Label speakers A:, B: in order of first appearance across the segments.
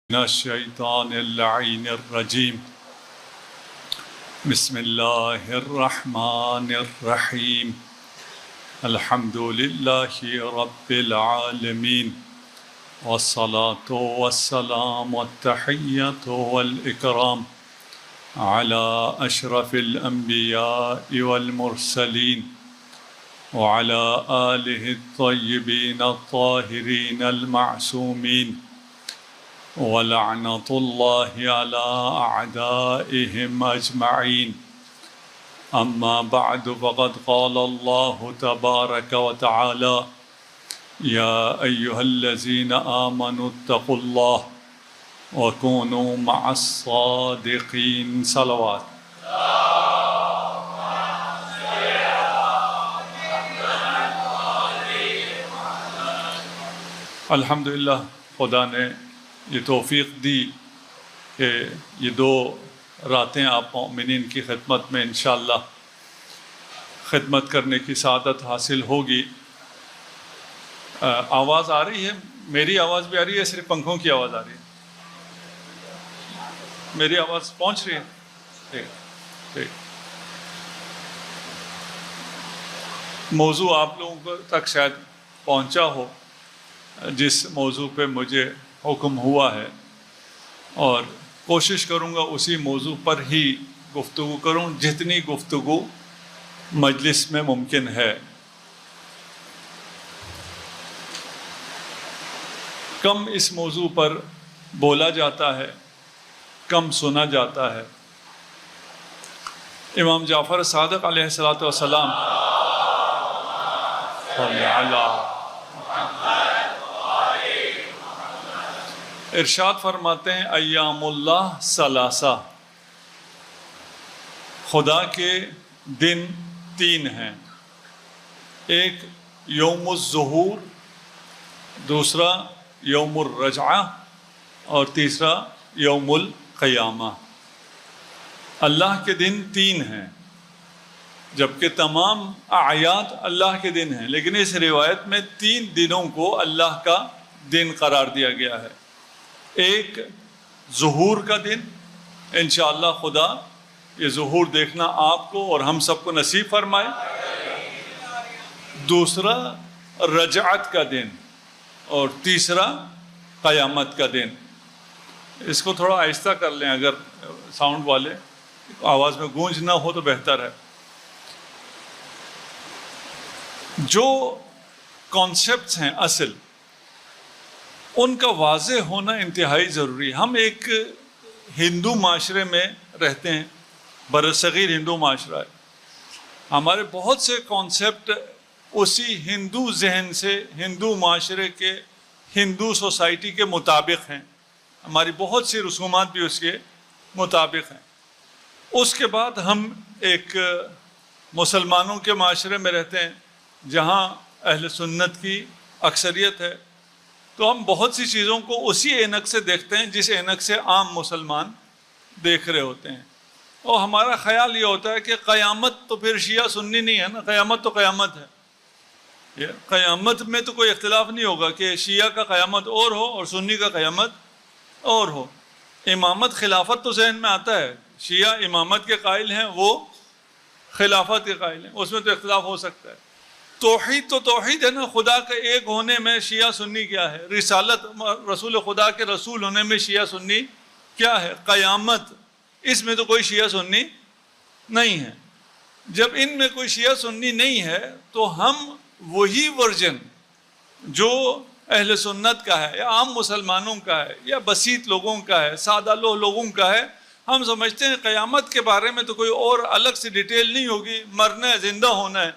A: من الشیطان اللعین الرجیم بسم اللہ الرحمن الرحیم الحمد للہ رب العالمین والصلاة والسلام والتحیۃ والاکرام علی اشرف الانبیاء والمرسلین وعلی آلہ الطیبین الطاہرین المعصومین وَلَعْنَةُ اللَّهِ عَلَىٰ أَعْدَائِهِمْ أَجْمَعِينَ أَمَّا بَعْدُ فَقَدْ قَالَ اللَّهُ تَبَارَكَ وَتَعَالَىٰ يَا أَيُّهَا الَّذِينَ آمَنُوا اتَّقُوا اللَّهَ وَكُونُوا مَعَ الصَّادِقِينَ صلوات. الحمدللہ خدا نے یہ توفیق دی کہ یہ دو راتیں آپ مومنین کی خدمت میں انشاءاللہ خدمت کرنے کی سعادت حاصل ہوگی. آواز آ رہی ہے؟ میری آواز بھی آ رہی ہے؟ صرف پنکھوں کی آواز آ رہی ہے؟ میری آواز پہنچ رہی ہے؟ ٹھیک. موضوع آپ لوگوں تک شاید پہنچا ہو جس موضوع پہ مجھے حکم ہوا ہے، اور کوشش کروں گا اسی موضوع پر ہی گفتگو کروں جتنی گفتگو مجلس میں ممکن ہے. کم اس موضوع پر بولا جاتا ہے، کم سنا جاتا ہے. امام جعفر صادق علیہ الصلوۃ والسلام ارشاد فرماتے ہیں ایام اللہ ثلاثہ، خدا کے دن تین ہیں. ایک یوم الظہور، دوسرا یوم الرجعہ، اور تیسرا یوم القیامہ. اللہ کے دن تین ہیں، جبکہ تمام اعیاد اللہ کے دن ہیں، لیکن اس روایت میں تین دنوں کو اللہ کا دن قرار دیا گیا ہے. ایک ظہور کا دن، انشاءاللہ خدا یہ ظہور دیکھنا آپ کو اور ہم سب کو نصیب فرمائے. دوسرا رجعت کا دن، اور تیسرا قیامت کا دن. اس کو تھوڑا آہستہ کر لیں اگر ساؤنڈ والے، آواز میں گونج نہ ہو تو بہتر ہے. جو کانسیپٹس ہیں اصل، ان کا واضح ہونا انتہائی ضروری ہے. ہم ایک ہندو معاشرے میں رہتے ہیں، برصغیر ہندو معاشرہ ہے. ہمارے بہت سے کانسیپٹ اسی ہندو ذہن سے، ہندو معاشرے کے، ہندو سوسائٹی کے مطابق ہیں. ہماری بہت سی رسومات بھی اس کے مطابق ہیں. اس کے بعد ہم ایک مسلمانوں کے معاشرے میں رہتے ہیں جہاں اہل سنت کی اکثریت ہے، تو ہم بہت سی چیزوں کو اسی اینک سے دیکھتے ہیں جس اینک سے عام مسلمان دیکھ رہے ہوتے ہیں. اور ہمارا خیال یہ ہوتا ہے کہ قیامت تو پھر شیعہ سنی نہیں ہے نا، قیامت تو قیامت ہے. قیامت میں تو کوئی اختلاف نہیں ہوگا کہ شیعہ کا قیامت اور ہو اور سنی کا قیامت اور ہو. امامت خلافت تو ذہن میں آتا ہے، شیعہ امامت کے قائل ہیں، وہ خلافت کے قائل ہیں، اس میں تو اختلاف ہو سکتا ہے. توحید تو توحید ہے نا، خدا کے ایک ہونے میں شیعہ سنی کیا ہے؟ رسالت، رسول خدا کے رسول ہونے میں شیعہ سنی کیا ہے؟ قیامت، اس میں تو کوئی شیعہ سنی نہیں ہے. جب ان میں کوئی شیعہ سنی نہیں ہے تو ہم وہی ورژن جو اہل سنت کا ہے یا عام مسلمانوں کا ہے یا بسیط لوگوں کا ہے، سادہ لوگوں کا ہے، ہم سمجھتے ہیں قیامت کے بارے میں تو کوئی اور الگ سے ڈیٹیل نہیں ہوگی، مرنا ہے، زندہ ہونا ہے،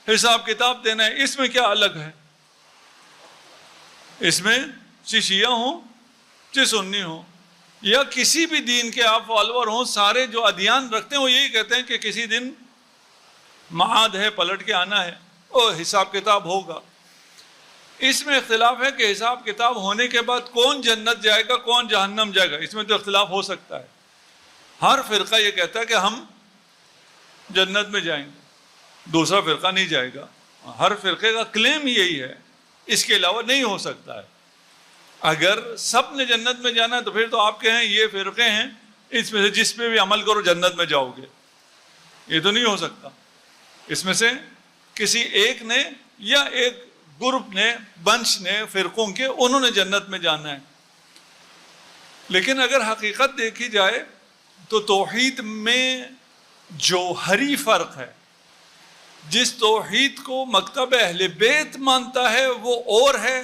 A: حساب کتاب دینا ہے. اس میں کیا الگ ہے؟ اس میں شیعہ ہوں چاہے سنی ہوں یا کسی بھی دین کے آپ فالوور ہوں، سارے جو ادیان رکھتے ہیں وہ یہی کہتے ہیں کہ کسی دن معاد ہے، پلٹ کے آنا ہے اور حساب کتاب ہوگا. اس میں اختلاف ہے کہ حساب کتاب ہونے کے بعد کون جنت جائے گا، کون جہنم جائے گا. اس میں تو اختلاف ہو سکتا ہے. ہر فرقہ یہ کہتا ہے کہ ہم جنت میں جائیں گے، دوسرا فرقہ نہیں جائے گا. ہر فرقے کا کلیم یہی ہے، اس کے علاوہ نہیں ہو سکتا ہے. اگر سب نے جنت میں جانا ہے تو پھر تو آپ کے ہیں یہ فرقے ہیں، اس میں سے جس پہ بھی عمل کرو جنت میں جاؤ گے، یہ تو نہیں ہو سکتا۔ اس میں سے کسی ایک نے یا ایک گروپ نے، بنچ نے، فرقوں کے، انہوں نے جنت میں جانا ہے۔ لیکن اگر حقیقت دیکھی جائے تو توحید میں جوہری فرق ہے۔ جس توحید کو مکتب اہل بیت مانتا ہے وہ اور ہے،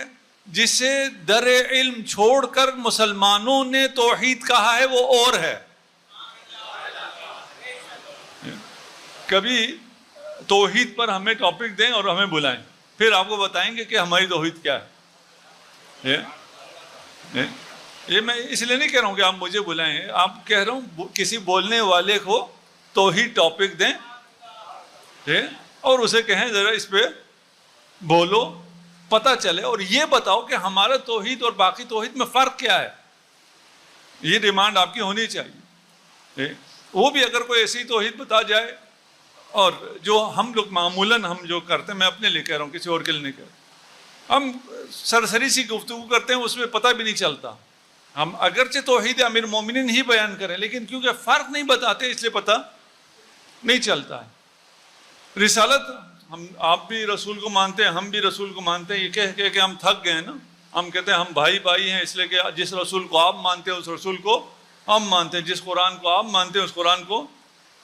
A: جسے در علم چھوڑ کر مسلمانوں نے توحید کہا ہے وہ اور ہے۔ کبھی توحید پر ہمیں ٹاپک دیں اور ہمیں بلائیں، پھر آپ کو بتائیں گے کہ ہماری توحید کیا ہے۔ یہ میں اس لیے نہیں کہہ رہا ہوں کہ آپ مجھے بلائیں، آپ کہہ رہا ہوں کسی بولنے والے کو توحید ٹاپک دیں اور اسے کہیں ذرا اس پہ بولو، پتہ چلے، اور یہ بتاؤ کہ ہمارا توحید اور باقی توحید میں فرق کیا ہے۔ یہ ڈیمانڈ آپ کی ہونی چاہیے۔ وہ بھی اگر کوئی ایسی توحید بتا جائے، اور جو ہم لوگ معمولاً ہم جو کرتے ہیں، میں اپنے لیے کہہ رہا ہوں، کسی اور کے لیے نہیں کہہ رہا، ہم سرسری سی گفتگو کرتے ہیں، اس میں پتہ بھی نہیں چلتا۔ ہم اگرچہ توحید امیر مومنین ہی بیان کریں، لیکن کیونکہ فرق نہیں بتاتے اس لیے پتہ نہیں چلتا ہے۔ رسالت، آپ بھی رسول کو مانتے ہیں، ہم بھی رسول کو مانتے ہیں، یہ کہہ کہ ہم تھک گئے ہیں نا۔ ہم کہتے ہیں ہم بھائی بھائی ہیں، اس لیے کہ جس رسول کو آپ مانتے ہیں اس رسول کو ہم مانتے ہیں، جس قرآن کو آپ مانتے ہیں اس قرآن کو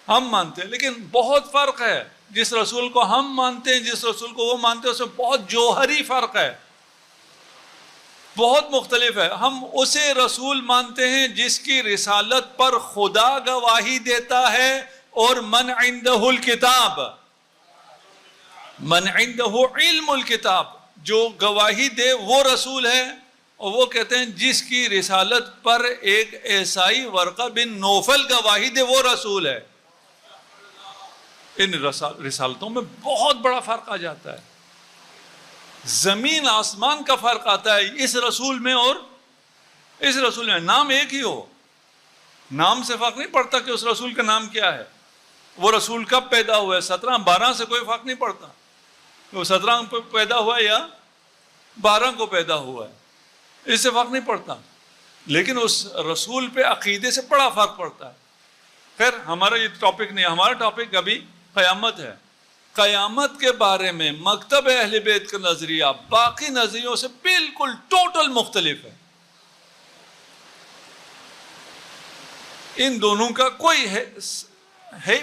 A: ہم مانتے ہیں۔ لیکن بہت فرق ہے، جس رسول کو ہم مانتے ہیں جس رسول کو وہ مانتے ہیں، اس میں بہت جوہری فرق ہے، بہت مختلف ہے۔ ہم اسے رسول مانتے ہیں جس کی رسالت پر خدا گواہی دیتا ہے، اور من عنده الکتاب، من عنده علم الکتاب، جو گواہی دے وہ رسول ہے۔ اور وہ کہتے ہیں جس کی رسالت پر ایک عیسائی ورقہ بن نوفل گواہی دے وہ رسول ہے۔ ان رسالتوں میں بہت بڑا فرق آ جاتا ہے، زمین آسمان کا فرق آتا ہے اس رسول میں اور اس رسول میں۔ نام ایک ہی ہو، نام سے فرق نہیں پڑتا کہ اس رسول کا نام کیا ہے، وہ رسول کب پیدا ہوا ہے، 17-12 سے کوئی فرق نہیں پڑتا کہ وہ 17 کو پیدا ہوا ہے یا 12 کو پیدا ہوا ہے، اس سے فرق نہیں پڑتا۔ لیکن اس رسول پہ عقیدے سے بڑا فرق پڑتا ہے۔ خیر ہمارا یہ ٹاپک نہیں، ہمارا ٹاپک ابھی قیامت ہے۔ قیامت کے بارے میں مکتب اہل بیت کا نظریہ باقی نظریوں سے بالکل ٹوٹل مختلف ہے۔ ان دونوں کا کوئی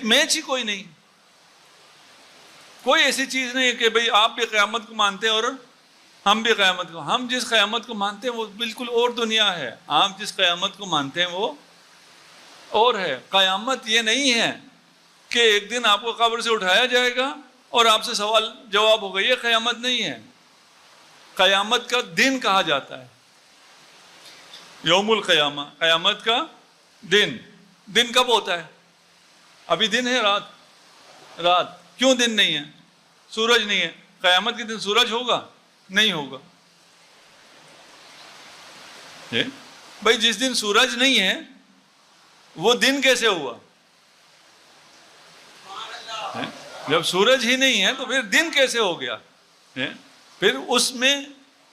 A: میچ ہی کوئی نہیں، کوئی ایسی چیز نہیں ہے کہ بھئی آپ بھی قیامت کو مانتے ہیں اور ہم بھی قیامت کو۔ ہم جس قیامت کو مانتے ہیں وہ بالکل اور دنیا ہے، آپ جس قیامت کو مانتے ہیں وہ اور ہے۔ قیامت یہ نہیں ہے کہ ایک دن آپ کو قبر سے اٹھایا جائے گا اور آپ سے سوال جواب ہوگا، یہ قیامت نہیں ہے۔ قیامت کا دن کہا جاتا ہے یوم القیامہ، قیامت کا دن۔ دن کب ہوتا ہے؟ ابھی دن ہے، رات۔ کیوں دن نہیں ہے؟ سورج نہیں ہے۔ قیامت کے دن سورج ہوگا؟ نہیں ہوگا۔ بھائی جس دن سورج نہیں ہے وہ دن کیسے ہوا؟ جب سورج ہی نہیں ہے تو پھر دن کیسے ہو گیا؟ پھر اس میں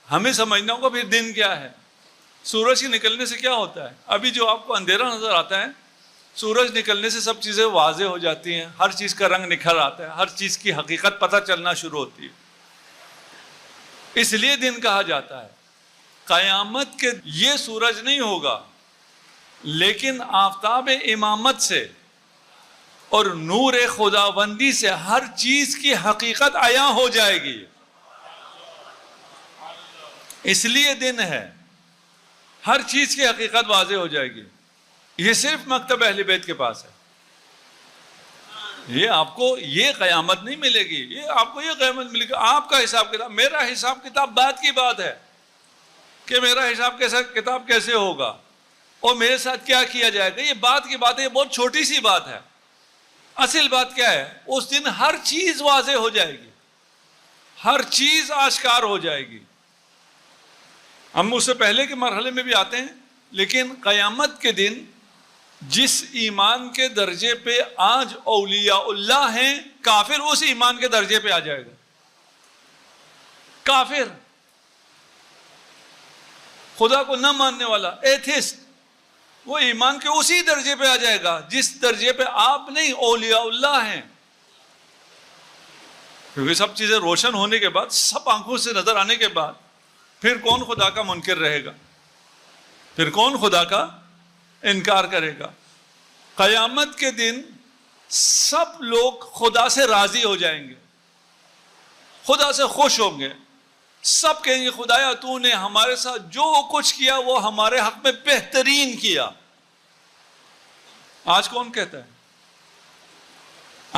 A: ہمیں سمجھنا ہوگا پھر دن کیا ہے۔ سورج کے نکلنے سے کیا ہوتا ہے؟ ابھی جو آپ کو اندھیرا نظر آتا ہے، سورج نکلنے سے سب چیزیں واضح ہو جاتی ہیں، ہر چیز کا رنگ نکھر آتا ہے، ہر چیز کی حقیقت پتہ چلنا شروع ہوتی ہے، اس لیے دن کہا جاتا ہے۔ قیامت کے یہ سورج نہیں ہوگا، لیکن آفتاب امامت سے اور نور خداوندی سے ہر چیز کی حقیقت عیاں ہو جائے گی، اس لیے دن ہے، ہر چیز کی حقیقت واضح ہو جائے گی۔ یہ صرف مکتب اہل بیت کے پاس ہے۔ یہ آپ کو یہ قیامت نہیں ملے گی، یہ آپ کو یہ قیامت ملے گی۔ آپ کا حساب کتاب، میرا حساب کتاب بعد کی بات ہے کہ میرا حساب کتاب کیسے ہوگا اور میرے ساتھ کیا کیا جائے گا، یہ بات کی بات ہے، یہ بہت چھوٹی سی بات ہے۔ اصل بات کیا ہے؟ اس دن ہر چیز واضح ہو جائے گی، ہر چیز آشکار ہو جائے گی۔ ہم اس سے پہلے کے مرحلے میں بھی آتے ہیں، لیکن قیامت کے دن جس ایمان کے درجے پہ آج اولیاء اللہ ہیں، کافر اس ایمان کے درجے پہ آ جائے گا۔ کافر خدا کو نہ ماننے والا ایتھسٹ، وہ ایمان کے اسی درجے پہ آ جائے گا جس درجے پہ آپ نہیں، اولیاء اللہ ہیں. کیونکہ سب چیزیں روشن ہونے کے بعد، سب آنکھوں سے نظر آنے کے بعد، پھر کون خدا کا منکر رہے گا؟ پھر کون خدا کا انکار کرے گا؟ قیامت کے دن سب لوگ خدا سے راضی ہو جائیں گے، خدا سے خوش ہوں گے. سب کہیں گے خدایا تو نے ہمارے ساتھ جو کچھ کیا وہ ہمارے حق میں بہترین کیا. آج کون کہتا ہے؟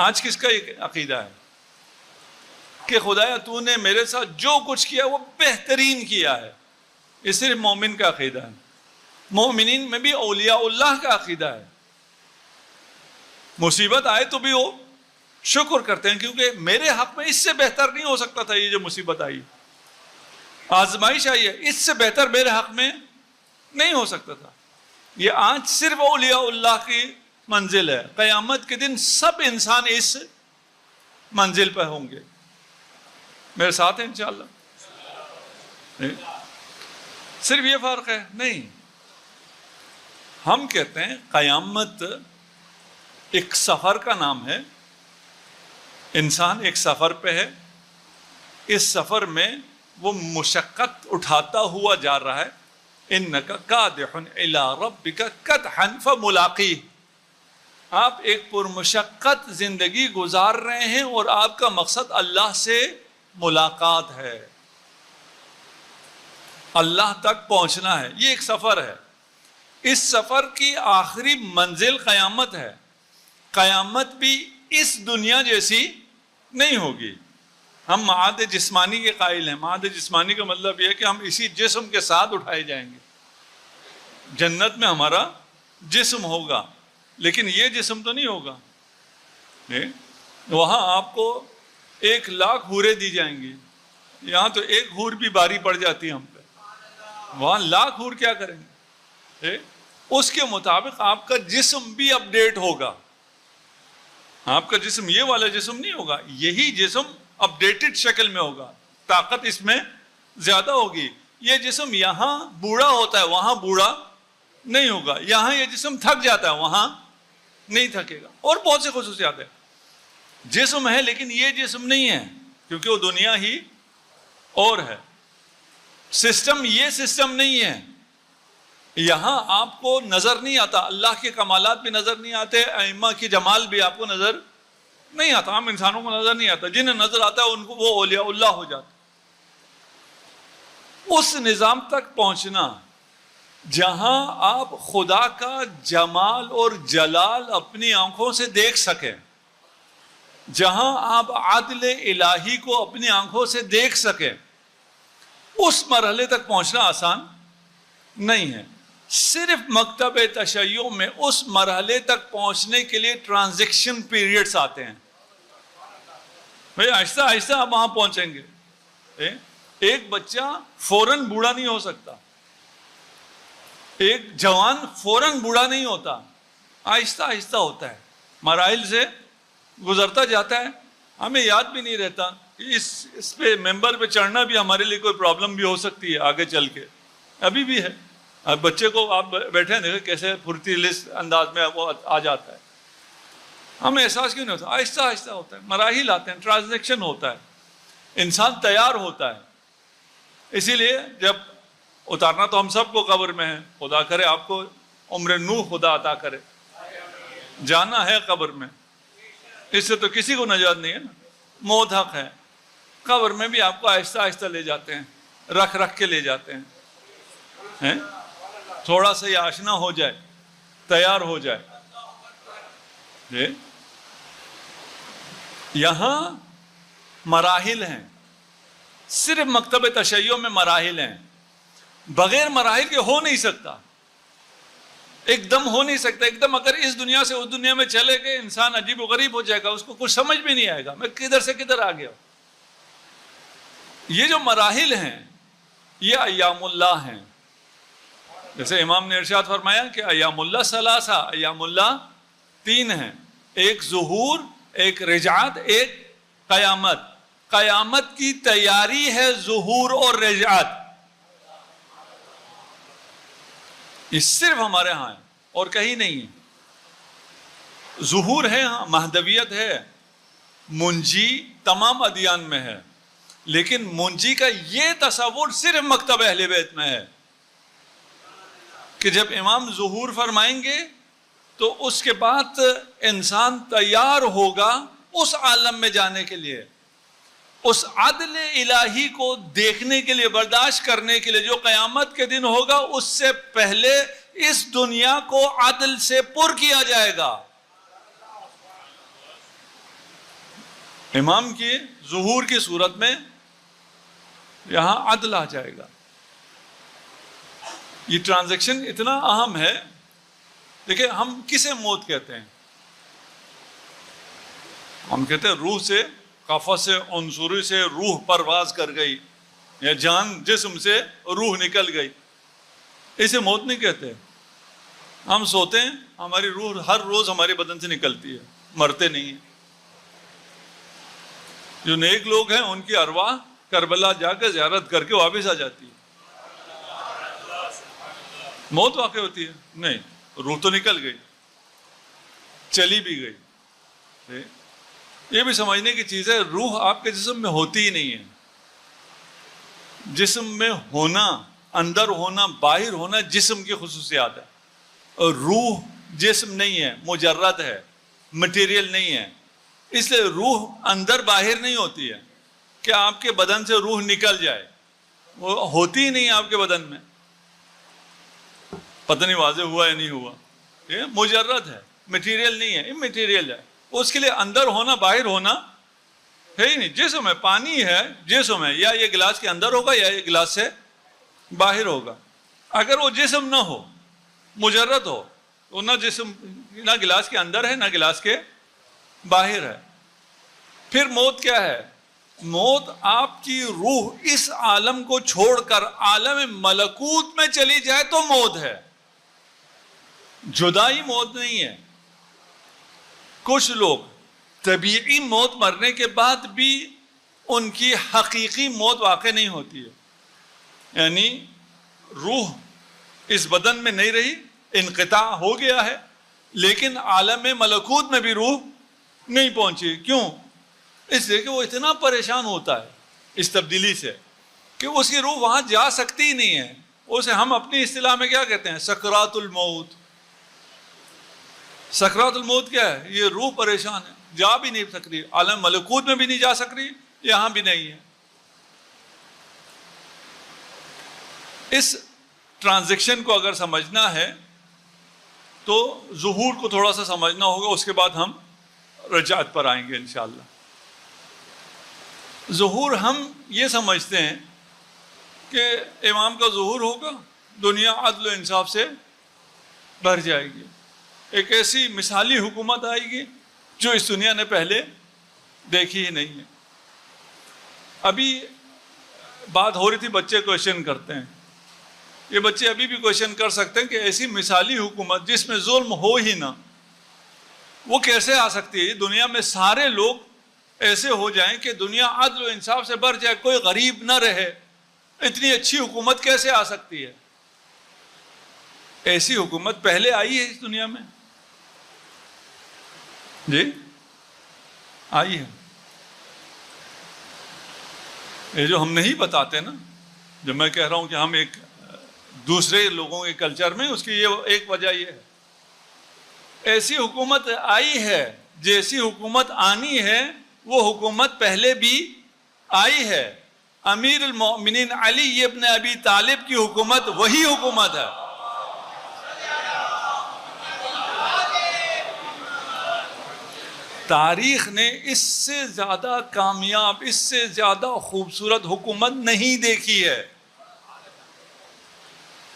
A: آج کس کا یہ عقیدہ ہے کہ خدایا تو نے میرے ساتھ جو کچھ کیا وہ بہترین کیا ہے؟ یہ صرف مومن کا عقیدہ ہے. مومنین میں بھی اولیاء اللہ کا عقیدہ ہے. مصیبت آئے تو بھی وہ شکر کرتے ہیں کیونکہ میرے حق میں اس سے بہتر نہیں ہو سکتا تھا. یہ جو مصیبت آئی، آزمائش آئی ہے، اس سے بہتر میرے حق میں نہیں ہو سکتا تھا. یہ آج صرف اولیاء اللہ کی منزل ہے. قیامت کے دن سب انسان اس منزل پہ ہوں گے. میرے ساتھ ہیں انشاءاللہ؟ صرف یہ فرق ہے؟ نہیں. ہم کہتے ہیں قیامت ایک سفر کا نام ہے. انسان ایک سفر پہ ہے. اس سفر میں وہ مشقت اٹھاتا ہوا جا رہا ہے. انک کادح الی ربک کدحا فملاقیہ. آپ ایک پرمشقت زندگی گزار رہے ہیں اور آپ کا مقصد اللہ سے ملاقات ہے، اللہ تک پہنچنا ہے. یہ ایک سفر ہے. اس سفر کی آخری منزل قیامت ہے. قیامت بھی اس دنیا جیسی نہیں ہوگی. ہم معاد جسمانی کے قائل ہیں. معاد جسمانی کا مطلب یہ ہے کہ ہم اسی جسم کے ساتھ اٹھائے جائیں گے. جنت میں ہمارا جسم ہوگا لیکن یہ جسم تو نہیں ہوگا. وہاں آپ کو 1,00,000 حوریں دی جائیں گی. یہاں تو ایک حور بھی باری پڑ جاتی ہے ہم پہ. وہاں 1,00,000 حور کیا کریں گے؟ اس کے مطابق آپ کا جسم بھی اپ ڈیٹ ہوگا. آپ کا جسم یہ والا جسم نہیں ہوگا. یہی جسم اپ ڈیٹڈ شکل میں ہوگا. طاقت اس میں زیادہ ہوگی. یہ جسم یہاں بوڑھا ہوتا ہے وہاں بوڑھا نہیں ہوگا. یہاں یہ جسم تھک جاتا ہے وہاں نہیں تھکے گا. اور بہت سے خصوصیات ہیں. جسم ہے لیکن یہ جسم نہیں ہے کیونکہ وہ دنیا ہی اور ہے. سسٹم یہ سسٹم نہیں ہے. یہاں آپ کو نظر نہیں آتا. اللہ کے کمالات بھی نظر نہیں آتے. ائمہ کی جمال بھی آپ کو نظر نہیں آتا. عام انسانوں کو نظر نہیں آتا. جنہیں نظر آتا ہے ان کو وہ اولیاء اللہ ہو جاتا. اس نظام تک پہنچنا جہاں آپ خدا کا جمال اور جلال اپنی آنکھوں سے دیکھ سکیں، جہاں آپ عدل الہی کو اپنی آنکھوں سے دیکھ سکیں، اس مرحلے تک پہنچنا آسان نہیں ہے. صرف مکتب تشیع میں اس مرحلے تک پہنچنے کے لیے ٹرانزیکشن پیریڈز آتے ہیں. بھئی آہستہ آہستہ آپ وہاں پہنچیں گے. ایک بچہ فوراً بوڑھا نہیں ہو سکتا. ایک جوان فوراً بوڑھا نہیں ہوتا. آہستہ آہستہ ہوتا ہے. مراحل سے گزرتا جاتا ہے. ہمیں یاد بھی نہیں رہتا. اس پہ ممبر پہ چڑھنا بھی ہمارے لیے کوئی پرابلم بھی ہو سکتی ہے آگے چل کے. ابھی بھی ہے. اب بچے کو آپ بیٹھے ہیں دیکھیں کیسے پھرتیلے انداز میں وہ آ جاتا ہے. ہمیں احساس کیوں نہیں ہوتا؟ آہستہ آہستہ ہوتا ہے. مراحل آتے ہیں. ٹرانزیکشن ہوتا ہے. انسان تیار ہوتا ہے. اسی لیے جب اتارنا تو ہم سب کو قبر میں ہے. خدا کرے آپ کو عمر نوح خدا عطا کرے. جانا ہے قبر میں. اس سے تو کسی کو نجات نہیں ہے نا. موت حق ہے. قبر میں بھی آپ کو آہستہ آہستہ لے جاتے ہیں. رکھ رکھ کے لے جاتے ہیں. تھوڑا سا یہ آشنا ہو جائے, تیار ہو جائے. یہاں مراحل ہیں, صرف مکتب تشیع میں مراحل ہیں. بغیر مراحل کے ہو نہیں سکتا, ایک دم ہو نہیں سکتا. ایک دم اگر اس دنیا سے اس دنیا میں چلے گئے انسان عجیب و غریب ہو جائے گا, اس کو کچھ سمجھ بھی نہیں آئے گا میں کدھر سے کدھر آ گیا. یہ جو مراحل ہیں یہ ایام اللہ ہیں. جیسے امام نے ارشاد فرمایا کہ ایام اللہ ثلاثہ, ایام اللہ 3 ہیں, ایک ظہور, ایک رجعت, ایک قیامت. قیامت کی تیاری ہے ظہور اور رجعت. یہ صرف ہمارے ہاں ہے اور کہیں نہیں ہے. ظہور ہے ہاں، مہدویت ہے، منجی تمام ادیان میں ہے، لیکن منجی کا یہ تصور صرف مکتب اہل بیت میں ہے کہ جب امام ظہور فرمائیں گے تو اس کے بعد انسان تیار ہوگا اس عالم میں جانے کے لیے، اس عدل الہی کو دیکھنے کے لیے، برداشت کرنے کے لیے جو قیامت کے دن ہوگا. اس سے پہلے اس دنیا کو عدل سے پر کیا جائے گا. امام کی ظہور کی صورت میں یہاں عدل آ جائے گا. یہ ٹرانزیکشن اتنا اہم ہے. دیکھیں ہم کسے موت کہتے ہیں؟ ہم کہتے ہیں روح سے، قفص سے، عنصری سے روح پرواز کر گئی، یا جان جسم سے روح نکل گئی. اسے موت نہیں کہتے. ہم سوتے ہیں، ہماری روح ہر روز ہمارے بدن سے نکلتی ہے، مرتے نہیں ہیں. جو نیک لوگ ہیں ان کی ارواح کربلا جا کے زیارت کر کے واپس آ جاتی ہے. موت واقع ہوتی ہے؟ نہیں، روح تو نکل گئی، چلی بھی گئی. یہ بھی سمجھنے کی چیز ہے، روح آپ کے جسم میں ہوتی ہی نہیں ہے. جسم میں ہونا، اندر ہونا، باہر ہونا جسم کی خصوصیات ہے، اور روح جسم نہیں ہے، مجرد ہے، مٹیریل نہیں ہے. اس لیے روح اندر باہر نہیں ہوتی ہے کہ آپ کے بدن سے روح نکل جائے، وہ ہوتی ہی نہیں ہے آپ کے بدن میں. پتہ نہیں واضح ہوا یا نہیں ہوا. یہ مجرد ہے، مٹیریل نہیں ہے، امٹیریل ہے. اس کے لیے اندر ہونا باہر ہونا ہے ہی نہیں. جسم ہے، پانی ہے، جسم ہے، یا یہ گلاس کے اندر ہوگا یا یہ گلاس سے باہر ہوگا. اگر وہ جسم نہ ہو، مجرد ہو، تو نہ جسم، نہ گلاس کے اندر ہے نہ گلاس کے باہر ہے. پھر موت کیا ہے؟ موت آپ کی روح اس عالم کو چھوڑ کر عالم ملکوت میں چلی جائے تو موت ہے. جدائی موت نہیں ہے. کچھ لوگ طبیعی موت مرنے کے بعد بھی ان کی حقیقی موت واقع نہیں ہوتی ہے، یعنی روح اس بدن میں نہیں رہی، انقطاع ہو گیا ہے، لیکن عالم ملکوت میں بھی روح نہیں پہنچی. کیوں؟ اس لیے کہ وہ اتنا پریشان ہوتا ہے اس تبدیلی سے کہ اس کی روح وہاں جا سکتی ہی نہیں ہے. اسے ہم اپنی اصطلاح میں کیا کہتے ہیں؟ سکرات الموت. سکرات الموت کیا ہے؟ یہ روح پریشان ہے، جا بھی نہیں سک رہی، عالم ملکوت میں بھی نہیں جا سک رہی، یہاں بھی نہیں ہے. اس ٹرانزیکشن کو اگر سمجھنا ہے تو ظہور کو تھوڑا سا سمجھنا ہوگا، اس کے بعد ہم رجعت پر آئیں گے انشاءاللہ. ظہور ہم یہ سمجھتے ہیں کہ امام کا ظہور ہوگا، دنیا عدل و انصاف سے بھر جائے گی، ایک ایسی مثالی حکومت آئے گی جو اس دنیا نے پہلے دیکھی ہی نہیں ہے. ابھی بات ہو رہی تھی، بچے کویشچن کرتے ہیں. یہ بچے ابھی بھی کویشچن کر سکتے ہیں کہ ایسی مثالی حکومت جس میں ظلم ہو ہی نہ، وہ کیسے آ سکتی ہے؟ دنیا میں سارے لوگ ایسے ہو جائیں کہ دنیا عدل و انصاف سے بھر جائے، کوئی غریب نہ رہے، اتنی اچھی حکومت کیسے آ سکتی ہے؟ ایسی حکومت پہلے آئی ہے اس دنیا میں؟ جی آئی ہے. یہ جو ہم نہیں بتاتے نا، جو میں کہہ رہا ہوں کہ ہم ایک دوسرے لوگوں کے کلچر میں، اس کی یہ ایک وجہ یہ ہے، ایسی حکومت آئی ہے. جیسی حکومت آنی ہے وہ حکومت پہلے بھی آئی ہے. امیر المؤمنین علی ابن ابی طالب کی حکومت وہی حکومت ہے. تاریخ نے اس سے زیادہ کامیاب، اس سے زیادہ خوبصورت حکومت نہیں دیکھی ہے.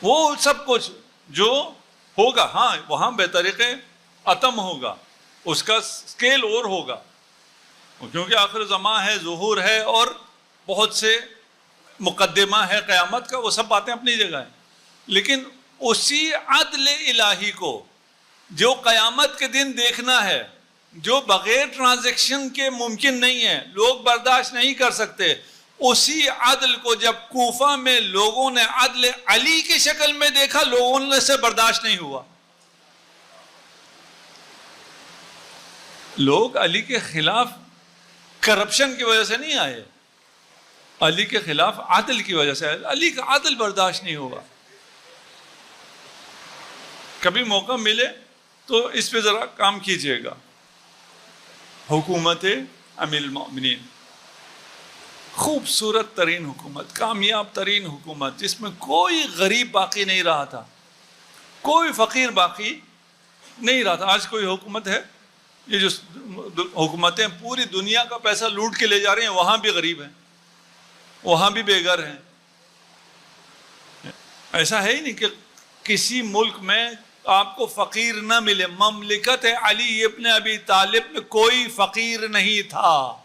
A: وہ سب کچھ جو ہوگا، ہاں وہاں بے طریقے اتم ہوگا، اس کا سکیل اور ہوگا، کیونکہ آخر زمان ہے، ظہور ہے، اور بہت سے مقدمہ ہے قیامت کا، وہ سب باتیں اپنی جگہ ہیں. لیکن اسی عدل الہی کو جو قیامت کے دن دیکھنا ہے، جو بغیر ٹرانزیکشن کے ممکن نہیں ہے، لوگ برداشت نہیں کر سکتے، اسی عدل کو جب کوفہ میں لوگوں نے عدل علی کی شکل میں دیکھا، لوگوں نے سے برداشت نہیں ہوا. لوگ علی کے خلاف کرپشن کی وجہ سے نہیں آئے، علی کے خلاف عدل کی وجہ سے. علی کا عدل برداشت نہیں ہوا. کبھی موقع ملے تو اس پہ ذرا کام کیجیے گا. حکومت امیر المؤمنین، خوبصورت ترین حکومت، کامیاب ترین حکومت، جس میں کوئی غریب باقی نہیں رہا تھا، کوئی فقیر باقی نہیں رہا تھا. آج کوئی حکومت ہے؟ یہ جو حکومتیں پوری دنیا کا پیسہ لوٹ کے لے جا رہی ہیں، وہاں بھی غریب ہیں، وہاں بھی بے گھر ہیں. ایسا ہے ہی نہیں کہ کسی ملک میں آپ کو فقیر نہ ملے. مملکت علی ابن ابی طالب میں کوئی فقیر نہیں تھا.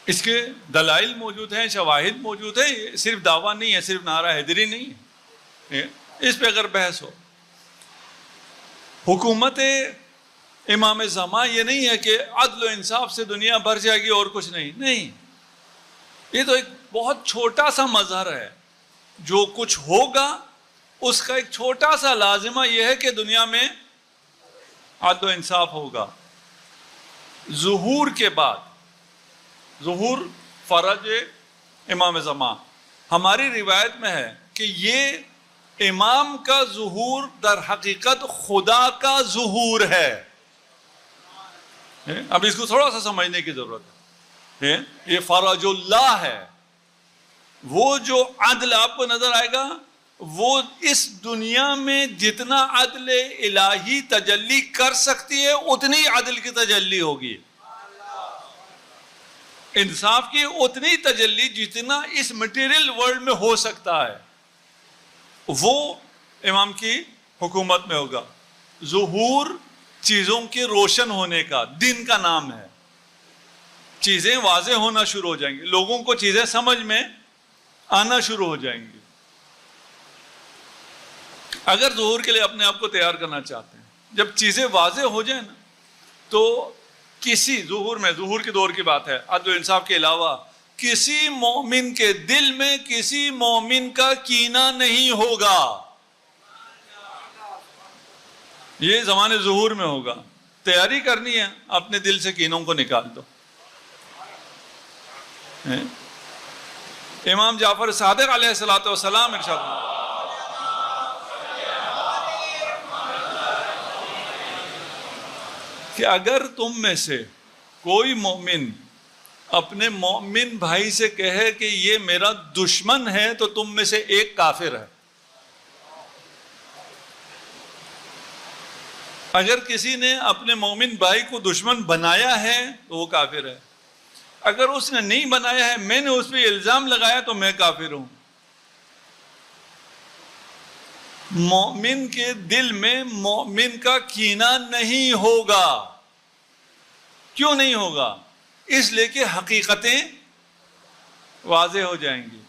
A: اس کے دلائل موجود ہیں، شواہد موجود ہیں. صرف دعویٰ نہیں ہے، صرف نعرہ حیدری نہیں ہے. اس پہ اگر بحث ہو، حکومت امام زمان یہ نہیں ہے کہ عدل و انصاف سے دنیا بھر جائے گی اور کچھ نہیں. یہ تو ایک بہت چھوٹا سا مظہر ہے. جو کچھ ہوگا اس کا ایک چھوٹا سا لازمہ یہ ہے کہ دنیا میں عدل و انصاف ہوگا. ظہور کے بعد، ظہور فرج امام زمان، ہماری روایت میں ہے کہ یہ امام کا ظہور در حقیقت خدا کا ظہور ہے. اب اس کو تھوڑا سا سمجھنے کی ضرورت ہے. یہ فرج اللہ ہے. وہ جو عدل آپ کو نظر آئے گا، وہ اس دنیا میں جتنا عدل الہی تجلی کر سکتی ہے اتنی عدل کی تجلی ہوگی. انصاف کی اتنی تجلی جتنا اس مٹیریل ورلڈ میں ہو سکتا ہے، وہ امام کی حکومت میں ہوگا. ظہور چیزوں کے روشن ہونے کا، دن کا نام ہے. چیزیں واضح ہونا شروع ہو جائیں گی، لوگوں کو چیزیں سمجھ میں آنا شروع ہو جائیں گی. اگر ظہور کے لیے اپنے آپ کو تیار کرنا چاہتے ہیں، جب چیزیں واضح ہو جائیں نا، تو کسی ظہور کے دور کی بات ہے، عدل و انصاف کے علاوہ کسی مومن کے دل میں کسی مومن کا کینہ نہیں ہوگا. یہ زمانے ظہور میں ہوگا. تیاری کرنی ہے، اپنے دل سے کینوں کو نکال دو. امام جعفر صادق علیہ الصلوۃ والسلام ارشاد کہ اگر تم میں سے کوئی مومن اپنے مومن بھائی سے کہے کہ یہ میرا دشمن ہے تو تم میں سے ایک کافر ہے. اگر کسی نے اپنے مومن بھائی کو دشمن بنایا ہے تو وہ کافر ہے. اگر اس نے نہیں بنایا ہے، میں نے اس پہ الزام لگایا تو میں کافر ہوں. مومن کے دل میں مومن کا کینہ نہیں ہوگا. کیوں نہیں ہوگا؟ اس لیے کہ حقیقتیں واضح ہو جائیں گی.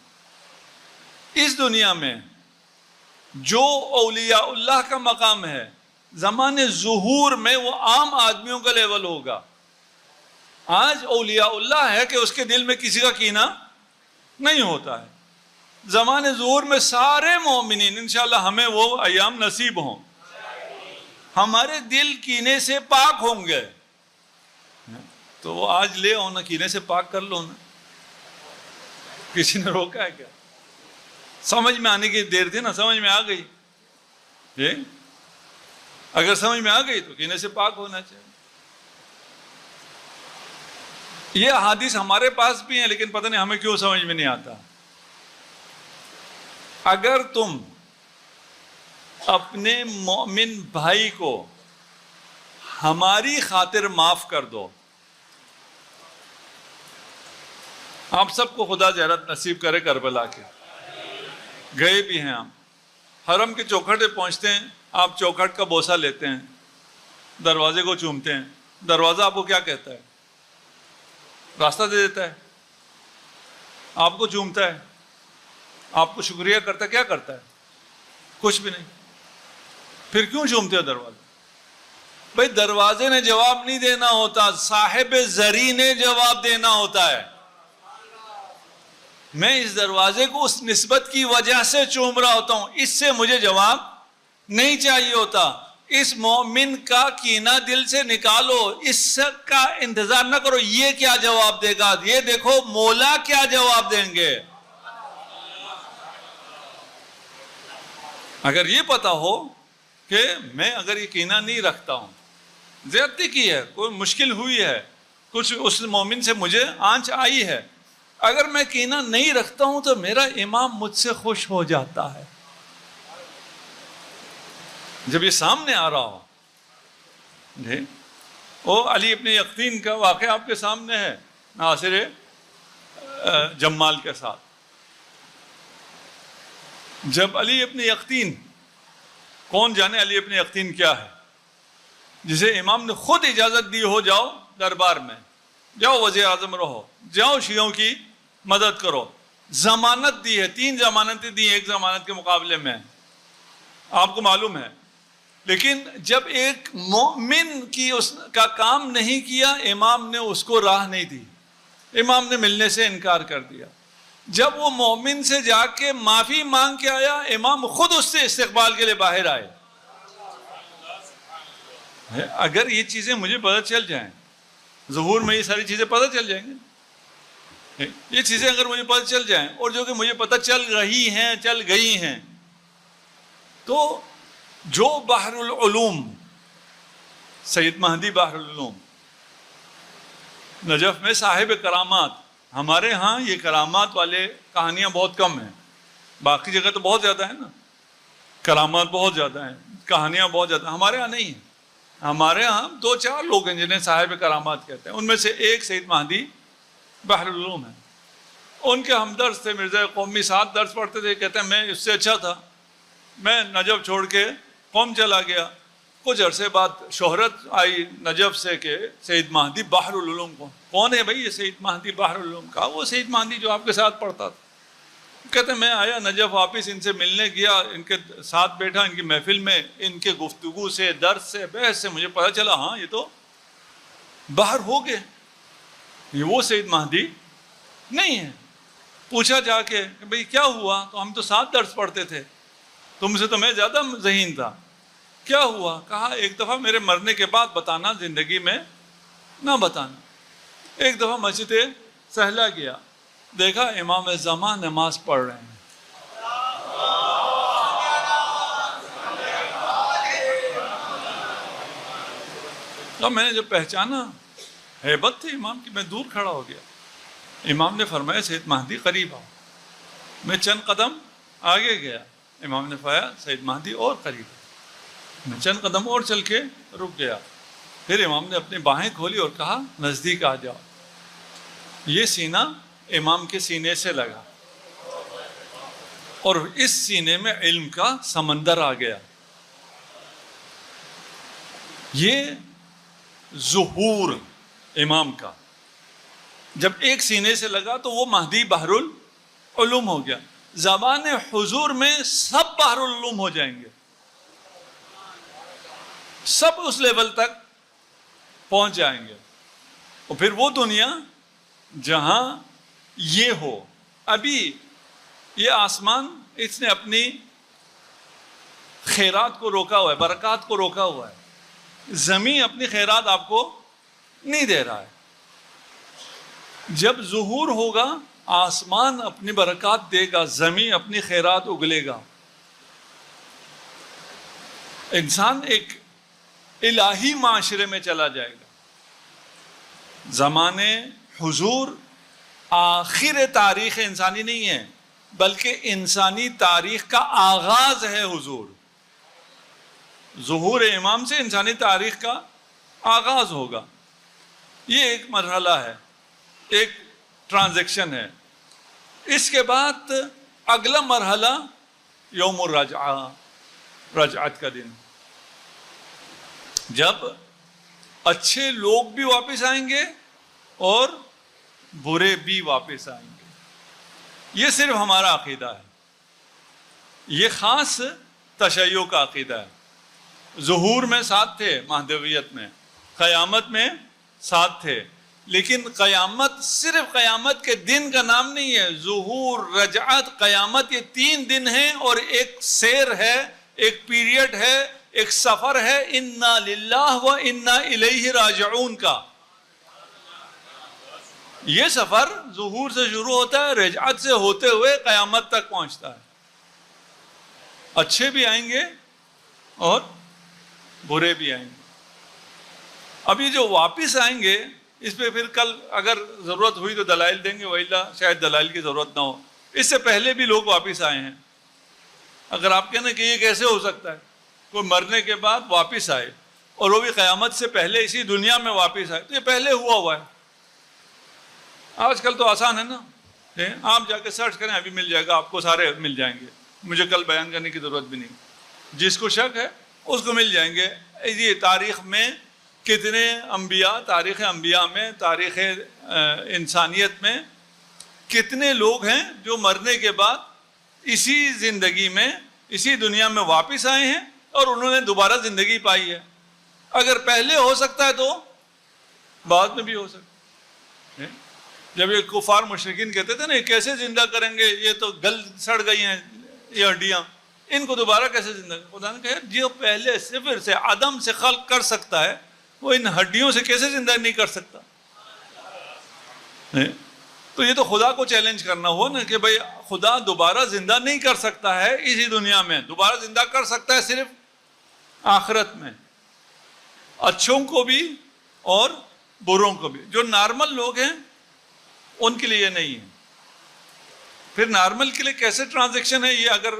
A: اس دنیا میں جو اولیاء اللہ کا مقام ہے، زمانے ظہور میں وہ عام آدمیوں کا لیول ہوگا. آج اولیاء اللہ ہے کہ اس کے دل میں کسی کا کینہ نہیں ہوتا ہے. زمانے ظہور میں سارے مومنین، انشاءاللہ ہمیں وہ ایام نصیب ہوں، ہمارے دل کینے سے پاک ہوں گے. تو وہ آج لے آؤ نا، کینے سے پاک کر لو نا. کسی نے روکا ہے کیا؟ سمجھ میں آنے کی دیر تھی نا، سمجھ میں آ گئی. اگر سمجھ میں آ گئی تو کینے سے پاک ہونا چاہیے. یہ احادیث ہمارے پاس بھی ہیں، لیکن پتہ نہیں ہمیں کیوں سمجھ میں نہیں آتا. اگر تم اپنے مومن بھائی کو ہماری خاطر معاف کر دو، آپ سب کو خدا زیارت نصیب کرے کربلا کے. گئے بھی ہیں آپ، حرم کے چوکھٹ پہ پہنچتے ہیں، آپ چوکھٹ کا بوسہ لیتے ہیں، دروازے کو چومتے ہیں. دروازہ آپ کو کیا کہتا ہے؟ راستہ دے دیتا ہے، آپ کو چومتا ہے، آپ کو شکریہ کرتا ہے. کیا کرتا ہے؟ کچھ بھی نہیں. پھر کیوں چومتے ہو دروازہ؟ بھائی دروازے نے جواب نہیں دینا ہوتا، صاحب زری نے جواب دینا ہوتا ہے. میں اس دروازے کو اس نسبت کی وجہ سے چوم رہا ہوتا ہوں، اس سے مجھے جواب نہیں چاہیے ہوتا. اس مومن کا کینہ دل سے نکالو، اس کا انتظار نہ کرو یہ کیا جواب دے گا، یہ دیکھو مولا کیا جواب دیں گے. اگر یہ پتا ہو کہ میں اگر یہ کینہ نہیں رکھتا ہوں، زیادتی کی ہے، کوئی مشکل ہوئی ہے، کچھ اس مومن سے مجھے آنچ آئی ہے، اگر میں کینہ نہیں رکھتا ہوں تو میرا امام مجھ سے خوش ہو جاتا ہے. جب یہ سامنے آ رہا ہو جی، وہ علی ابن یقطین کا واقعہ آپ کے سامنے ہے ناصر جمال کے ساتھ. جب علی ابن یقطین، کون جانے علی ابن یقطین کیا ہے، جسے امام نے خود اجازت دی ہو جاؤ دربار میں، جاؤ وزیر اعظم رہو، جاؤ شیعوں کی مدد کرو، ضمانت دی ہے، 3 ضمانتیں دی ایک ضمانت کے مقابلے میں، آپ کو معلوم ہے. لیکن جب ایک مومن کی اس کا کام نہیں کیا، امام نے اس کو راہ نہیں دی، امام نے ملنے سے انکار کر دیا. جب وہ مومن سے جا کے معافی مانگ کے آیا، امام خود اس سے استقبال کے لیے باہر آئے. اگر یہ چیزیں مجھے پتہ چل جائیں، ظہور میں یہ ساری چیزیں پتہ چل جائیں گے، یہ چیزیں اگر مجھے پتہ چل جائیں، اور جو کہ مجھے پتہ چل رہی ہیں، چل گئی ہیں، تو جو بحر العلوم، سید مہدی بحر العلوم، نجف میں صاحب کرامات، ہمارے ہاں یہ کرامات والے کہانیاں بہت کم ہیں، باقی جگہ تو بہت زیادہ ہیں نا، کرامات بہت زیادہ ہیں، کہانیاں بہت زیادہ ہیں. ہمارے ہاں نہیں ہیں. ہمارے ہاں 2-4 لوگ ہیں جنہیں صاحب کرامات کہتے ہیں، ان میں سے ایک سید مہدی بحر العلوم ہے. ان کے ہمدرد تھے مرزا قومی، 7 درس پڑھتے تھے، کہتے ہیں میں اس سے اچھا تھا، میں نجف چھوڑ کے قوم چلا گیا. کچھ عرصے بعد شہرت آئی نجف سے کہ سید مہدی بحر العلوم کون ہے بھائی؟ یہ سید مہدی بحر العلوم. کہا وہ سید مہدی جو آپ کے ساتھ پڑھتا تھا. کہتے ہیں میں آیا نجف واپس، ان سے ملنے گیا، ان کے ساتھ بیٹھا، ان کی محفل میں، ان کے گفتگو سے، درس سے، بحث سے مجھے پتہ چلا ہاں یہ تو باہر ہو گئے، یہ وہ سید مہدی نہیں ہے. پوچھا جا کے کہ بھئی کیا ہوا؟ تو ہم تو 7 درس پڑھتے تھے، تم سے تو میں زیادہ ذہین تھا، کیا ہوا؟ کہا ایک دفعہ میرے مرنے کے بعد بتانا، زندگی میں نہ بتانا. ایک دفعہ مسجد سہلا گیا، دیکھا امام زمان نماز پڑھ رہے ہیں. تو میں نے جب پہچانا، ہیبت تھی امام کی، میں دور کھڑا ہو گیا. امام نے فرمایا سید مہدی قریب آؤ. میں چند قدم آگے گیا، امام نے فرمایا سید مہدی اور قریب ہے. میں چند قدم اور چل کے رک گیا. پھر امام نے اپنی باہیں کھولی اور کہا نزدیک آ جاؤ. یہ سینہ امام کے سینے سے لگا، اور اس سینے میں علم کا سمندر آ گیا. یہ ظہور امام کا جب ایک سینے سے لگا تو وہ مہدی بحر العلوم ہو گیا. زبان حضور میں سب بحر العلوم ہو جائیں گے، سب اس لیول تک پہنچ جائیں گے. اور پھر وہ دنیا جہاں یہ ہو، ابھی یہ آسمان اس نے اپنی خیرات کو روکا ہوا ہے، برکات کو روکا ہوا ہے. زمین اپنی خیرات آپ کو نہیں دے رہا ہے. جب ظہور ہوگا آسمان اپنی برکات دے گا، زمین اپنی خیرات اگلے گا. انسان ایک الہی معاشرے میں چلا جائے گا. زمانے حضور آخر تاریخ انسانی نہیں ہے، بلکہ انسانی تاریخ کا آغاز ہے حضور. ظہور امام سے انسانی تاریخ کا آغاز ہوگا. یہ ایک مرحلہ ہے، ایک ٹرانزیکشن ہے. اس کے بعد اگلا مرحلہ یوم الرجعہ، رجعت کا دن، جب اچھے لوگ بھی واپس آئیں گے اور برے بھی واپس آئیں گے. یہ صرف ہمارا عقیدہ ہے، یہ خاص تشیع کا عقیدہ ہے. ظہور میں ساتھ تھے، مہدویت میں، قیامت میں ساتھ تھے، لیکن قیامت صرف قیامت کے دن کا نام نہیں ہے. ظہور، رجعت، قیامت، یہ 3 دن ہیں اور ایک سیر ہے، ایک پیریڈ ہے، ایک سفر ہے انا للہ و انا الیہ راجعون کا. یہ سفر ظہور سے شروع ہوتا ہے، رجعت سے ہوتے ہوئے قیامت تک پہنچتا ہے. اچھے بھی آئیں گے اور برے بھی آئیں گے. اب یہ جو واپس آئیں گے اس پہ پھر کل اگر ضرورت ہوئی تو دلائل دیں گے، وإلا شاید دلائل کی ضرورت نہ ہو. اس سے پہلے بھی لوگ واپس آئے ہیں. اگر آپ کہنا کہ یہ کیسے ہو سکتا ہے کوئی مرنے کے بعد واپس آئے اور وہ بھی قیامت سے پہلے اسی دنیا میں واپس آئے، تو یہ پہلے ہوا ہے. آج کل تو آسان ہے نا، آپ جا کے سرچ کریں، ابھی مل جائے گا آپ کو، سارے مل جائیں گے. مجھے کل بیان کرنے کی ضرورت بھی نہیں. جس کو شک ہے اس کو مل جائیں گے. یہ تاریخ میں کتنے انبیاء، تاریخ انبیاء میں، تاریخ انسانیت میں کتنے لوگ ہیں جو مرنے کے بعد اسی زندگی میں، اسی دنیا میں واپس آئے ہیں اور انہوں نے دوبارہ زندگی پائی ہے. اگر پہلے ہو سکتا ہے تو بعد میں بھی ہو سکتا ہے. جب یہ کفار مشرکین کہتے تھے نا یہ کیسے زندہ کریں گے، یہ تو گل سڑ گئی ہیں یہ ہڈیاں، ان کو دوبارہ کیسے زندہ کریں؟ خدا نے کہا جو پہلے صفر سے، عدم سے خلق کر سکتا ہے وہ ان ہڈیوں سے کیسے زندہ نہیں کر سکتا؟ تو یہ تو خدا کو چیلنج کرنا ہوا نا کہ بھئی خدا دوبارہ زندہ نہیں کر سکتا ہے اسی دنیا میں، دوبارہ زندہ کر سکتا ہے صرف آخرت میں، اچھوں کو بھی اور بروں کو بھی. جو نارمل لوگ ہیں ان کے لیے یہ نہیں ہے. پھر نارمل کے لیے کیسے ٹرانزیکشن ہے، یہ اگر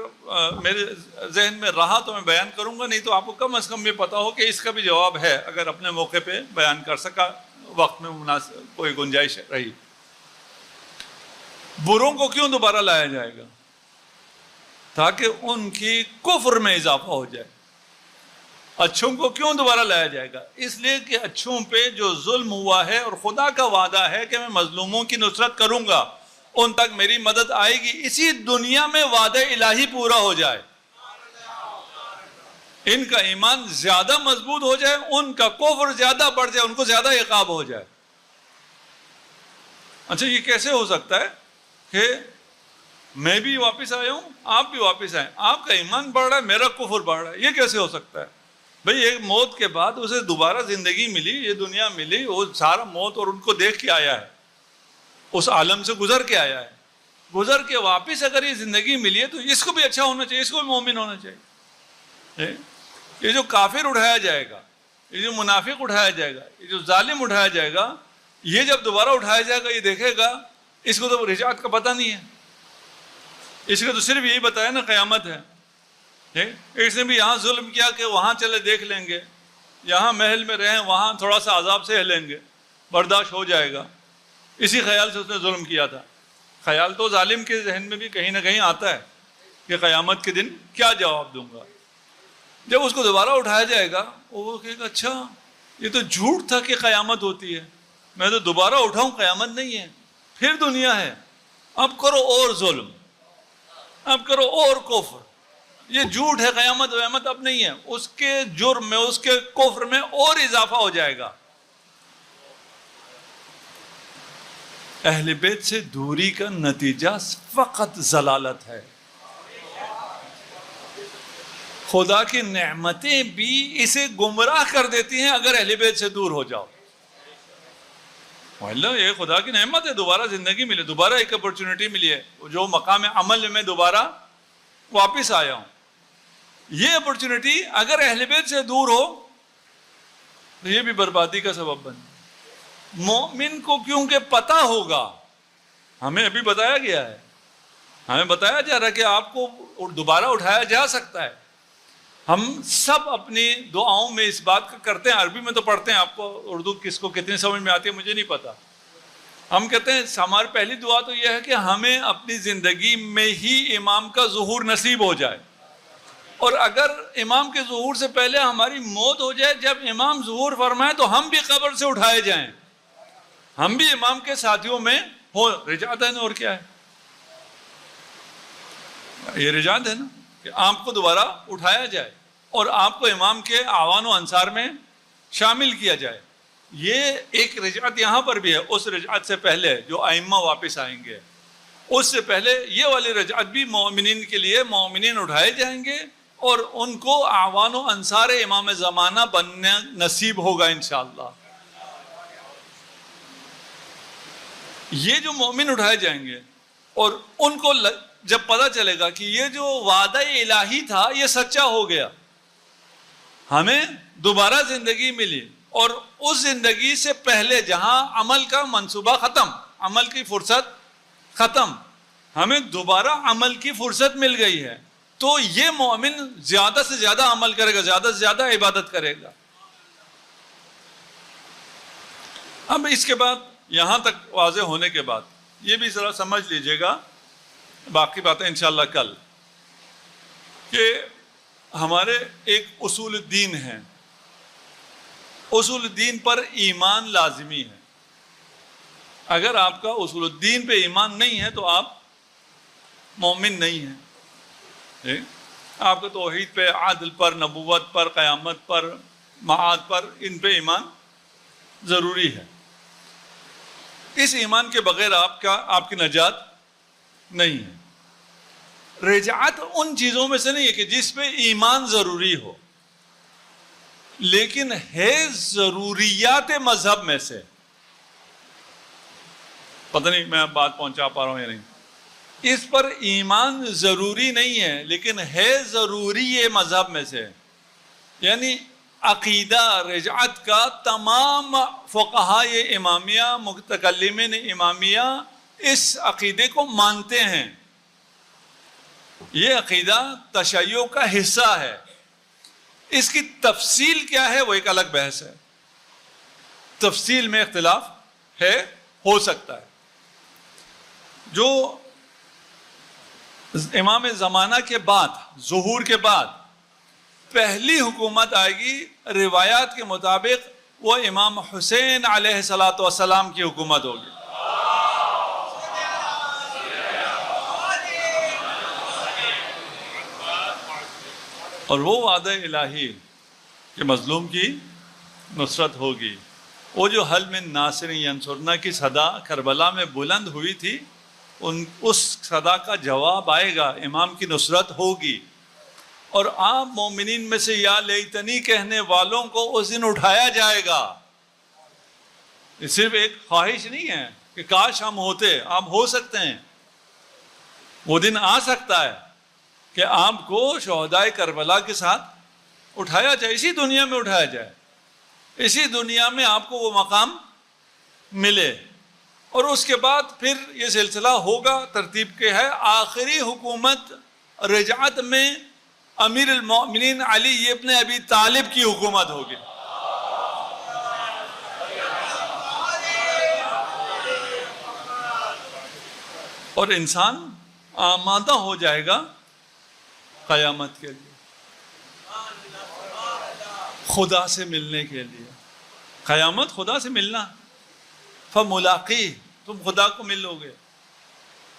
A: میرے ذہن میں رہا تو میں بیان کروں گا، نہیں تو آپ کو کم از کم یہ پتا ہو کہ اس کا بھی جواب ہے اگر اپنے موقع پہ بیان کر سکا، وقت میں مناسب کوئی گنجائش رہی. بروں کو کیوں دوبارہ لایا جائے گا؟ تاکہ ان کی کفر میں اضافہ ہو جائے. اچھوں کو کیوں دوبارہ لایا جائے گا؟ اس لیے کہ اچھوں پہ جو ظلم ہوا ہے اور خدا کا وعدہ ہے کہ میں مظلوموں کی نصرت کروں گا، ان تک میری مدد آئے گی، اسی دنیا میں وعدہ الہی پورا ہو جائے، ان کا ایمان زیادہ مضبوط ہو جائے، ان کا کفر زیادہ بڑھ جائے، ان کو زیادہ عقاب ہو جائے. اچھا یہ کیسے ہو سکتا ہے کہ میں بھی واپس آیا ہوں، آپ بھی واپس آئے، آپ کا ایمان بڑھ رہا ہے، میرا کفر بڑھ رہا ہے، یہ کیسے ہو سکتا ہے؟ بھئی ایک موت کے بعد اسے دوبارہ زندگی ملی، یہ دنیا ملی، وہ سارا موت اور ان کو دیکھ کے آیا ہے، اس عالم سے گزر کے آیا ہے، گزر کے واپس اگر یہ زندگی ملی ہے تو اس کو بھی اچھا ہونا چاہیے، اس کو بھی مومن ہونا چاہیے. یہ جو کافر اٹھایا جائے گا، یہ جو منافق اٹھایا جائے گا، یہ جو ظالم اٹھایا جائے گا، یہ جب دوبارہ اٹھایا جائے گا یہ دیکھے گا اس کو تو رجعت کا پتہ نہیں ہے، اس کو تو صرف یہی بتایا نا قیامت ہے. اس نے بھی یہاں ظلم کیا کہ وہاں چلے دیکھ لیں گے، یہاں محل میں رہیں وہاں تھوڑا سا عذاب سے لیں گے، برداشت ہو جائے گا. اسی خیال سے اس نے ظلم کیا تھا. خیال تو ظالم کے ذہن میں بھی کہیں نہ کہیں آتا ہے کہ قیامت کے دن کیا جواب دوں گا. جب اس کو دوبارہ اٹھایا جائے گا وہ کہے گا اچھا یہ تو جھوٹ تھا کہ قیامت ہوتی ہے، میں تو دوبارہ اٹھاؤں قیامت نہیں ہے، پھر دنیا ہے، اب کرو اور ظلم، اب کرو اور کفر، یہ جھوٹ ہے، قیامت اب نہیں ہے. اس کے جرم میں، اس کے کفر میں اور اضافہ ہو جائے گا. اہل بیت سے دوری کا نتیجہ فقط ضلالت ہے. خدا کی نعمتیں بھی اسے گمراہ کر دیتی ہیں اگر اہل بیت سے دور ہو جاؤ. اللہ یہ خدا کی نعمت ہے، دوبارہ زندگی ملی، دوبارہ ایک اپرچونٹی ملی ہے، جو مقام عمل میں دوبارہ واپس آیا ہوں. یہ اپرچونٹی اگر اہل بیت سے دور ہو تو یہ بھی بربادی کا سبب بنے. مومن کو کیونکہ پتہ ہوگا، ہمیں ابھی بتایا گیا ہے، ہمیں بتایا جا رہا ہے کہ آپ کو دوبارہ اٹھایا جا سکتا ہے. ہم سب اپنی دعاؤں میں اس بات کا کرتے ہیں، عربی میں تو پڑھتے ہیں، آپ کو اردو کس کو کتنی سمجھ میں آتی ہے مجھے نہیں پتا. ہم کہتے ہیں ہماری پہلی دعا تو یہ ہے کہ ہمیں اپنی زندگی میں ہی امام کا ظہور نصیب ہو جائے، اور اگر امام کے ظہور سے پہلے ہماری موت ہو جائے، جب امام ظہور فرمائے تو ہم بھی قبر سے اٹھائے جائیں، ہم بھی امام کے ساتھیوں میں ہو. رجعت ہے نا، اور کیا ہے؟ یہ رجعت ہے نا کہ آپ کو دوبارہ اٹھایا جائے اور آپ کو امام کے اعوان و انصار میں شامل کیا جائے. یہ ایک رجعت یہاں پر بھی ہے. اس رجعت سے پہلے جو ائمہ واپس آئیں گے، اس سے پہلے یہ والی رجعت بھی مومنین کے لیے، مومنین اٹھائے جائیں گے اور ان کو اعوان و انصار امام زمانہ بننا نصیب ہوگا انشاءاللہ. یہ جو مومن اٹھائے جائیں گے اور ان کو جب پتہ چلے گا کہ یہ جو وعدہ الہی تھا یہ سچا ہو گیا، ہمیں دوبارہ زندگی ملی، اور اس زندگی سے پہلے جہاں عمل کا منصوبہ ختم، عمل کی فرصت ختم، ہمیں دوبارہ عمل کی فرصت مل گئی ہے، تو یہ مومن زیادہ سے زیادہ عمل کرے گا، زیادہ سے زیادہ عبادت کرے گا. اب اس کے بعد یہاں تک واضح ہونے کے بعد یہ بھی ذرا سمجھ لیجئے گا، باقی باتیں انشاءاللہ کل، کہ ہمارے ایک اصول الدین ہیں. اصول الدین پر ایمان لازمی ہے. اگر آپ کا اصول الدین پہ ایمان نہیں ہے تو آپ مومن نہیں ہیں. آپ کا توحید پہ، عدل پر، نبوت پر، قیامت پر، معاد پر، ان پہ ایمان ضروری ہے. اس ایمان کے بغیر آپ کی نجات نہیں ہے. رجعت ان چیزوں میں سے نہیں ہے کہ جس پہ ایمان ضروری ہو، لیکن ہے ضروریات مذہب میں سے. پتہ نہیں میں بات پہنچا پا رہا ہوں یا نہیں. اس پر ایمان ضروری نہیں ہے لیکن ہے ضروری مذہب میں سے. یعنی عقیدہ رجعت کا تمام فقہائے امامیہ، متکلمین امامیہ اس عقیدے کو مانتے ہیں. یہ عقیدہ تشیع کا حصہ ہے. اس کی تفصیل کیا ہے وہ ایک الگ بحث ہے. تفصیل میں اختلاف ہے، ہو سکتا ہے. جو امام زمانہ کے بعد، ظہور کے بعد پہلی حکومت آئے گی روایات کے مطابق، وہ امام حسین علیہ السلام کی حکومت ہوگی. اور وہ وعدہ الہی کہ مظلوم کی نصرت ہوگی، وہ جو حل من ناصر ینصرنا کی صدا کربلا میں بلند ہوئی تھی، اس صدا کا جواب آئے گا، امام کی نصرت ہوگی. اور عام مومنین میں سے یا لیتنی کہنے والوں کو اس دن اٹھایا جائے گا. یہ صرف ایک خواہش نہیں ہے کہ کاش ہم ہوتے. آپ ہو سکتے ہیں، وہ دن آ سکتا ہے کہ آپ کو شہدائے کربلا کے ساتھ اٹھایا جائے، اسی دنیا میں اٹھایا جائے، اسی دنیا میں آپ کو وہ مقام ملے. اور اس کے بعد پھر یہ سلسلہ ہوگا ترتیب کے ہے. آخری حکومت رجعت میں امیر المؤمنین علی ابن ابی طالب کی حکومت ہوگی. اور انسان آمادہ ہو جائے گا قیامت کے لیے، خدا سے ملنے کے لیے. قیامت خدا سے ملنا، فملاقی، تم خدا کو ملو گے.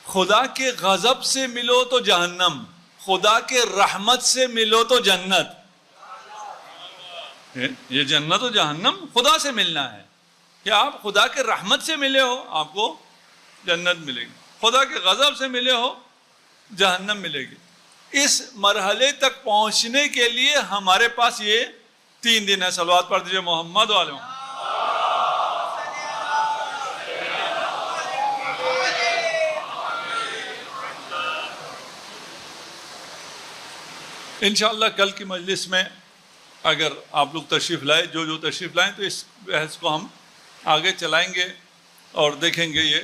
A: خدا کے غضب سے ملو تو جہنم، خدا کے رحمت سے ملو تو جنت. یہ جنت و جہنم خدا سے ملنا ہے کہ آپ خدا کے رحمت سے ملے ہو آپ کو جنت ملے گی، خدا کے غضب سے ملے ہو جہنم ملے گی. اس مرحلے تک پہنچنے کے لیے ہمارے پاس یہ 3 دن ہے. صلوات پڑھ دیجئے محمد و علیہ. انشاءاللہ کل کی مجلس میں اگر آپ لوگ تشریف لائے، جو تشریف لائیں، تو اس بحث کو ہم آگے چلائیں گے اور دیکھیں گے یہ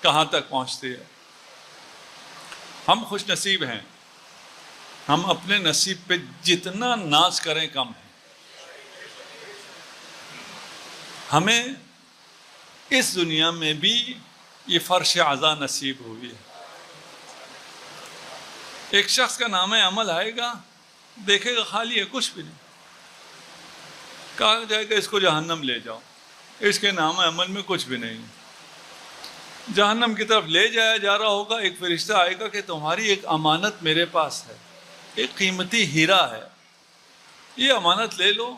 A: کہاں تک پہنچتی ہے. ہم خوش نصیب ہیں، ہم اپنے نصیب پہ جتنا ناز کریں کم ہے. ہمیں اس دنیا میں بھی یہ فرش عزا نصیب ہوئی ہے. ایک شخص کا نام عمل آئے گا، دیکھے گا خالی ہے، کچھ بھی نہیں. کہا جائے گا اس کو جہنم لے جاؤ، اس کے نام عمل میں کچھ بھی نہیں. جہنم کی طرف لے جایا جا رہا ہوگا. ایک فرشتہ آئے گا کہ تمہاری ایک امانت میرے پاس ہے، ایک قیمتی ہیرا ہے، یہ امانت لے لو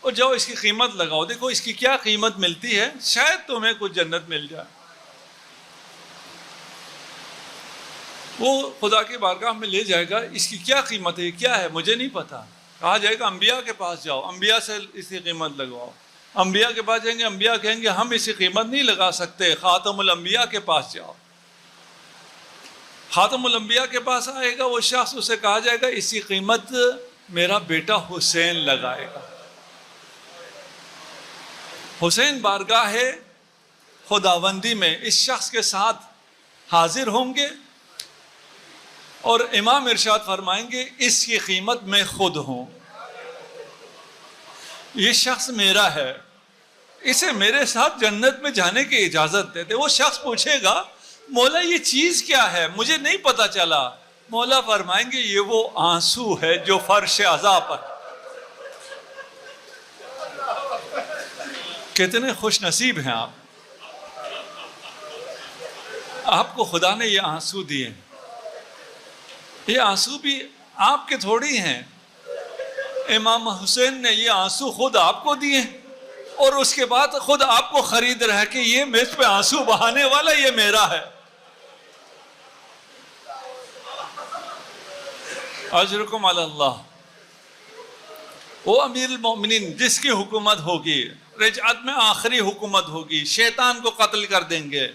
A: اور جاؤ اس کی قیمت لگاؤ، دیکھو اس کی کیا قیمت ملتی ہے، شاید تمہیں کچھ جنت مل جائے۔ وہ خدا کی بارگاہ میں لے جائے گا، اس کی کیا قیمت ہے، کیا ہے مجھے نہیں پتا، کہا جائے گا انبیاء کے پاس جاؤ، انبیاء سے اس کی قیمت لگواؤ۔ انبیاء کے پاس جائیں گے، انبیاء کہیں گے ہم اس کی قیمت نہیں لگا سکتے، خاتم الانبیاء کے پاس جاؤ۔ خاتم الانبیاء کے پاس آئے گا وہ شخص، اسے کہا جائے گا اس کی قیمت میرا بیٹا حسین لگائے گا۔ حسین بارگاہ خداوندی میں اس شخص کے ساتھ حاضر ہوں گے اور امام ارشاد فرمائیں گے اس کی قیمت میں خود ہوں، یہ شخص میرا ہے، اسے میرے ساتھ جنت میں جانے کی اجازت دے دے۔ وہ شخص پوچھے گا مولا یہ چیز کیا ہے، مجھے نہیں پتا چلا۔ مولا فرمائیں گے یہ وہ آنسو ہے جو فرش عزا پر۔ کتنے خوش نصیب ہیں آپ کو خدا نے یہ آنسو دیے۔ یہ آنسو بھی آپ کے تھوڑی ہیں، امام حسین نے یہ آنسو خود آپ کو دیے اور اس کے بعد خود آپ کو خرید رہا کہ یہ میز پہ آنسو بہانے والا یہ میرا ہے۔ اجرکم علی اللہ۔ وہ امیر المومنین جس کی حکومت ہوگی، رجعت میں آخری حکومت ہوگی، شیطان کو قتل کر دیں گے،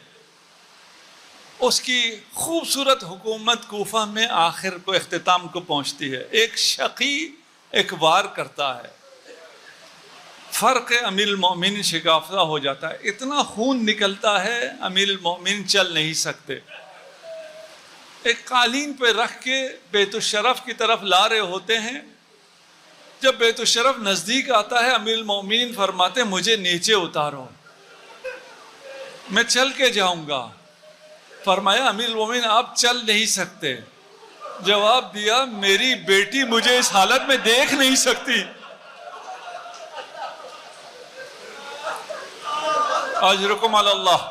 A: اس کی خوبصورت حکومت کوفہ میں آخر کو اختتام کو پہنچتی ہے۔ ایک شقی ایک وار کرتا ہے، فرق امیر المومنین شگافتہ ہو جاتا ہے، اتنا خون نکلتا ہے امیر المومنین چل نہیں سکتے۔ ایک قالین پہ رکھ کے بیت الشرف کی طرف لا رہے ہوتے ہیں، جب بیت الشرف نزدیک آتا ہے امیر المومنین فرماتے مجھے نیچے اتارو، میں چل کے جاؤں گا۔ فرمایا امیر المومنین آپ چل نہیں سکتے۔ جواب دیا میری بیٹی مجھے اس حالت میں دیکھ نہیں سکتی۔ اجرکم علی اللہ۔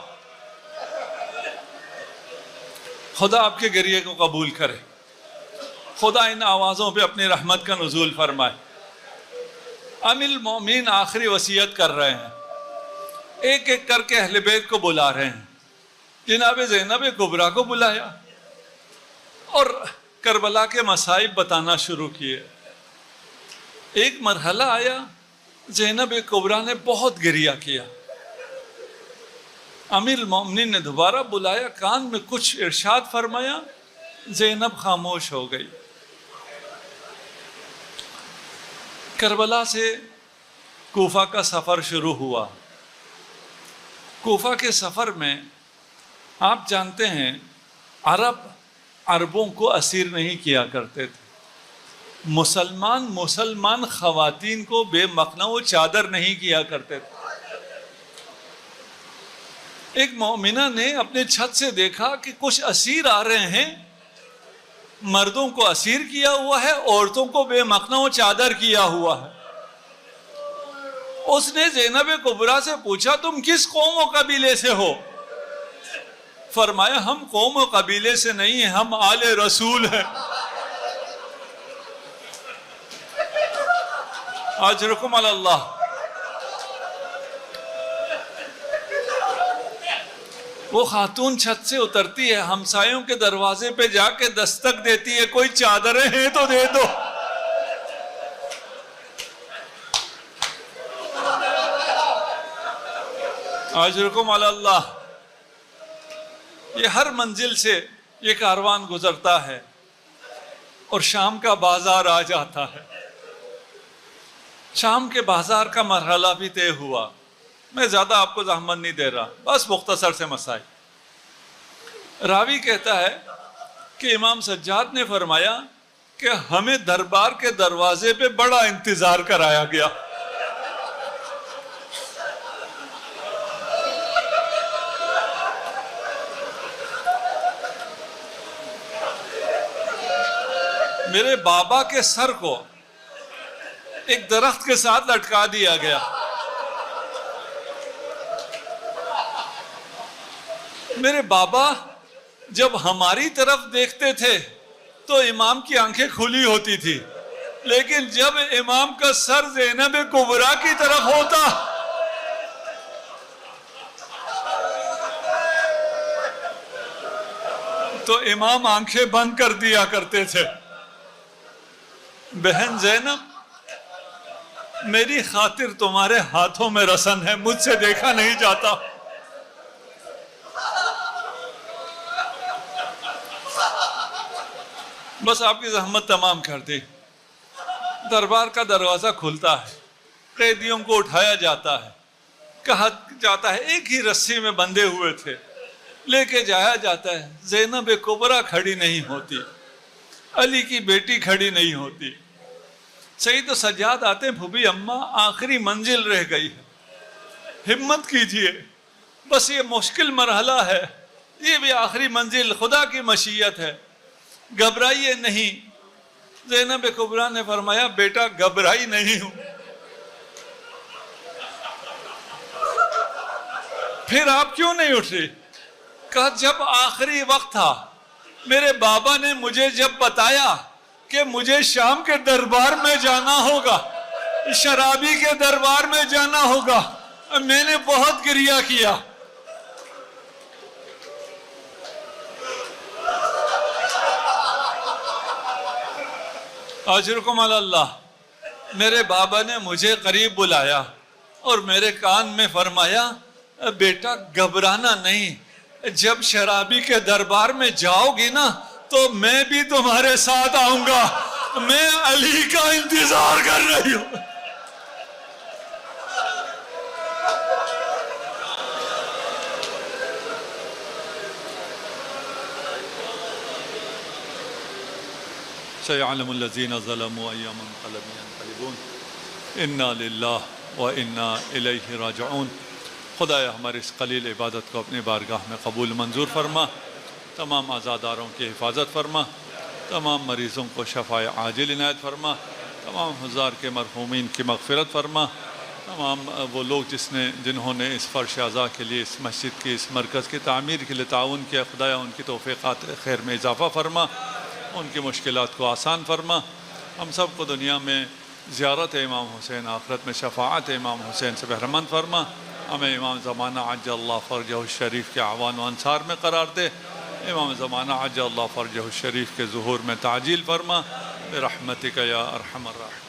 A: خدا آپ کے گریے کو قبول کرے، خدا ان آوازوں پہ اپنی رحمت کا نزول فرمائے۔ امیر المومنین آخری وصیت کر رہے ہیں، ایک ایک کر کے اہل بیت کو بلا رہے ہیں۔ جناب زینب کبریٰ کو بلایا اور کربلا کے مصائب بتانا شروع کیے۔ ایک مرحلہ آیا زینب کبریٰ نے بہت گریہ کیا، امیر المومنین نے دوبارہ بلایا، کان میں کچھ ارشاد فرمایا، زینب خاموش ہو گئی۔ کربلا سے کوفہ کا سفر شروع ہوا۔ کوفہ کے سفر میں آپ جانتے ہیں عربوں کو اسیر نہیں کیا کرتے تھے، مسلمان خواتین کو بے مخنہ و چادر نہیں کیا کرتے تھے۔ ایک مومنہ نے اپنے چھت سے دیکھا کہ کچھ اسیر آ رہے ہیں، مردوں کو اسیر کیا ہوا ہے، عورتوں کو بے مخنہ و چادر کیا ہوا ہے۔ اس نے زینب کبریٰ سے پوچھا تم کس قوم و قبیلے سے ہو؟ فرمایا ہم قوم و قبیلے سے نہیں ہیں، ہم آل رسول ہیں۔ اجرکم علی اللہ۔ وہ خاتون چھت سے اترتی ہے، ہمسایوں کے دروازے پہ جا کے دستک دیتی ہے، کوئی چادریں ہیں تو دے دو۔ اجرکم علی اللہ۔ یہ ہر منزل سے یہ کاروان گزرتا ہے اور شام کا بازار آ جاتا ہے۔ شام کے بازار کا مرحلہ بھی طے ہوا۔ میں زیادہ آپ کو زحمت نہیں دے رہا، بس مختصر سے مسائل۔ راوی کہتا ہے کہ امام سجاد نے فرمایا کہ ہمیں دربار کے دروازے پہ بڑا انتظار کرایا گیا۔ میرے بابا کے سر کو ایک درخت کے ساتھ لٹکا دیا گیا۔ میرے بابا جب ہماری طرف دیکھتے تھے تو امام کی آنکھیں کھلی ہوتی تھی، لیکن جب امام کا سر زینب کبریٰ کی طرف ہوتا تو امام آنکھیں بند کر دیا کرتے تھے. بہن زینب، میری خاطر تمہارے ہاتھوں میں رسن ہے، مجھ سے دیکھا نہیں جاتا. بس آپ کی زحمت تمام کر دی. دربار کا دروازہ کھلتا ہے، قیدیوں کو اٹھایا جاتا ہے، کہا جاتا ہے ایک ہی رسی میں بندھے ہوئے تھے، لے کے جایا جاتا ہے. زینب کبریٰ کھڑی نہیں ہوتی، علی کی بیٹی کھڑی نہیں ہوتی. سعید و سجاد آتے ہیں، بھوبی اماں آخری منزل رہ گئی ہے، ہمت کیجئے، بس یہ مشکل مرحلہ ہے، یہ بھی آخری منزل خدا کی مشیت ہے، گھبرائیے نہیں. زینب کبریٰ نے فرمایا بیٹا گھبرائی نہیں ہوں. پھر آپ کیوں نہیں اٹھے؟ کہا جب آخری وقت تھا، میرے بابا نے مجھے جب بتایا کہ مجھے شام کے دربار میں جانا ہوگا، شرابی کے دربار میں جانا ہوگا، میں نے بہت گریہ کیا. اجرکم علی اللہ. میرے بابا نے مجھے قریب بلایا اور میرے کان میں فرمایا بیٹا گھبرانا نہیں، جب شرابی کے دربار میں جاؤ گی نا تو میں بھی تمہارے ساتھ آؤں گا، میں علی کا انتظار کر رہی ہوں. سَيَعْلَمُ الَّذِينَ ظَلَمُوا أَيَّ مُنقَلَبٍ يَنقَلِبُونَ اِنَّا لِلَّهِ وَإِنَّا إِلَيْهِ راجعون. خدایا ہمارے اس قلیل عبادت کو اپنی بارگاہ میں قبول منظور فرما، تمام عزاداروں کی حفاظت فرما، تمام مریضوں کو شفاء عاجل عنایت فرما، تمام ہزار کے مرحومین کی مغفرت فرما، تمام وہ لوگ جنہوں نے اس فرش اعضاء کے لیے، اس مسجد کی، اس مرکز کی تعمیر کے لیے تعاون کیا، خدایا ان کی توفیقات خیر میں اضافہ فرما، ان کی مشکلات کو آسان فرما. ہم سب کو دنیا میں زیارت امام حسین، آخرت میں شفاعت امام حسین سے بہرمند فرما. ہمیں امام زمانہ عجل اللہ فرجہ الشریف کے اعوان و انصار میں قرار دے. امام زمانہ عجل اللہ فرجہ الشریف کے ظہور میں تعجیل فرما برحمتک یا ارحم الراحمین.